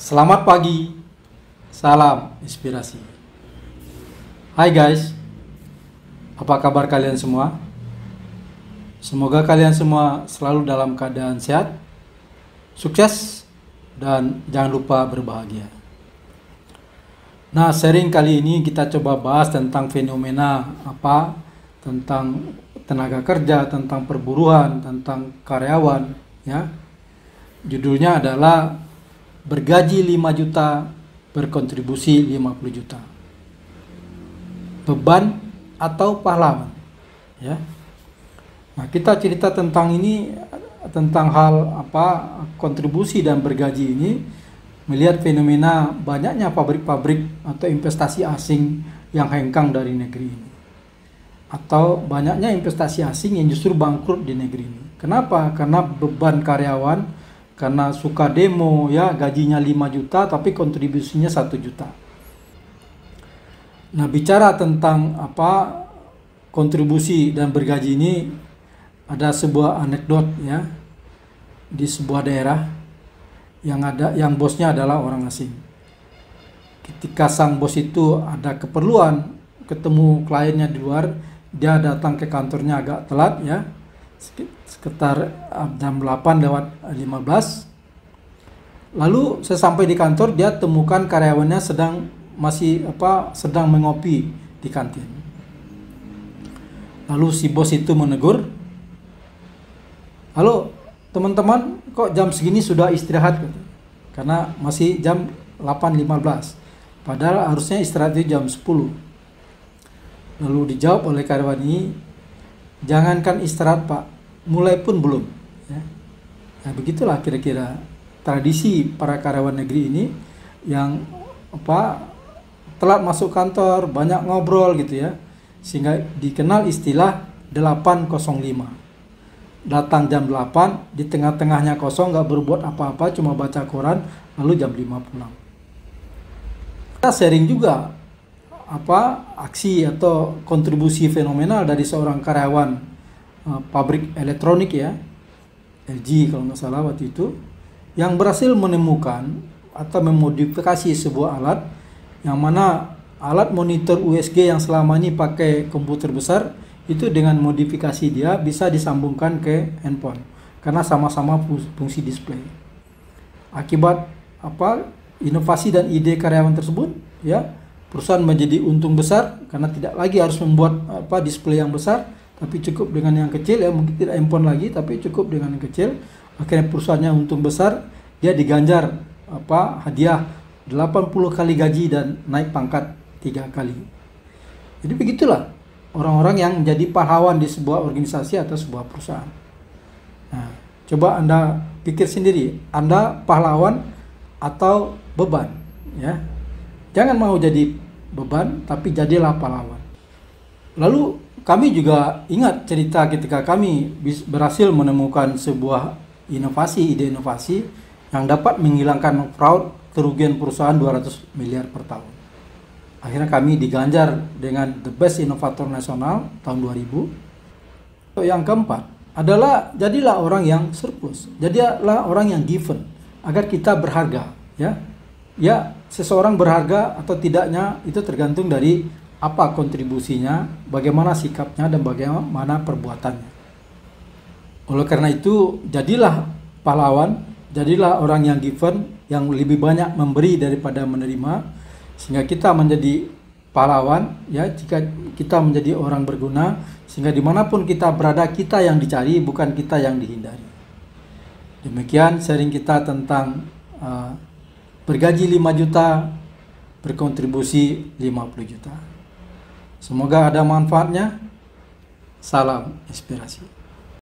Selamat pagi, salam inspirasi. Hai guys, apa kabar kalian semua? Semoga kalian semua selalu dalam keadaan sehat, sukses, dan jangan lupa berbahagia. Nah, sharing kali ini kita coba bahas tentang fenomena tentang tenaga kerja, tentang perburuan, tentang karyawan, ya. Judulnya adalah bergaji 5 juta, berkontribusi 50 juta. Beban atau pahlawan, ya. Nah, kita cerita tentang ini, tentang hal kontribusi dan bergaji ini, melihat fenomena banyaknya pabrik-pabrik atau investasi asing yang hengkang dari negeri ini, atau banyaknya investasi asing yang justru bangkrut di negeri ini. Kenapa? Karena beban karyawan, karena suka demo, ya, gajinya 5 juta tapi kontribusinya 1 juta. Nah, bicara tentang kontribusi dan bergaji ini, ada sebuah anekdot, ya, di sebuah daerah yang bosnya adalah orang asing. Ketika sang bos itu ada keperluan ketemu kliennya di luar, dia datang ke kantornya agak telat, ya, sekitar jam 8:15. Lalu sesampai di kantor, dia temukan karyawannya sedang mengopi di kantin. Lalu si bos itu menegur, "Halo teman-teman, kok jam segini sudah istirahat?" Karena masih jam 8:15, padahal harusnya istirahat itu jam 10. Lalu dijawab oleh karyawan ini, "Jangankan istirahat Pak, mulai pun belum." Ya. Nah, begitulah kira-kira tradisi para karyawan negeri ini yang telat masuk kantor, banyak ngobrol gitu, ya, sehingga dikenal istilah 805. Datang jam 8, di tengah-tengahnya kosong, nggak berbuat apa-apa, cuma baca koran, lalu jam 5 pulang. Kita sharing juga aksi atau kontribusi fenomenal dari seorang karyawan pabrik elektronik, ya, LG kalau nggak salah waktu itu, yang berhasil menemukan atau memodifikasi sebuah alat yang mana alat monitor USG yang selama ini pakai komputer besar itu dengan modifikasi dia bisa disambungkan ke handphone karena sama-sama fungsi display. Akibat inovasi dan ide karyawan tersebut, ya, perusahaan menjadi untung besar karena tidak lagi harus membuat display yang besar, tapi cukup dengan yang kecil, ya, mungkin tidak handphone lagi tapi cukup dengan yang kecil. Akhirnya perusahaannya untung besar, dia diganjar hadiah 80 kali gaji dan naik pangkat 3 kali. Jadi begitulah orang-orang yang menjadi pahlawan di sebuah organisasi atau sebuah perusahaan. Nah, coba Anda pikir sendiri, Anda pahlawan atau beban, ya. Jangan mau jadi beban, tapi jadilah pahlawan. Lalu kami juga ingat cerita ketika kami berhasil menemukan sebuah ide inovasi yang dapat menghilangkan fraud, kerugian perusahaan 200 miliar per tahun. Akhirnya kami diganjar dengan The Best Inovator Nasional tahun 2000. Yang keempat adalah jadilah orang yang surplus, jadilah orang yang given, agar kita berharga, ya. Ya, seseorang berharga atau tidaknya itu tergantung dari apa kontribusinya, bagaimana sikapnya, dan bagaimana perbuatannya. Oleh karena itu, jadilah pahlawan, jadilah orang yang given, yang lebih banyak memberi daripada menerima, sehingga kita menjadi pahlawan, ya, jika kita menjadi orang berguna, sehingga dimanapun kita berada, kita yang dicari, bukan kita yang dihindari. Demikian sharing kita tentang bergaji 5 juta, berkontribusi 50 juta. Semoga ada manfaatnya. Salam inspirasi.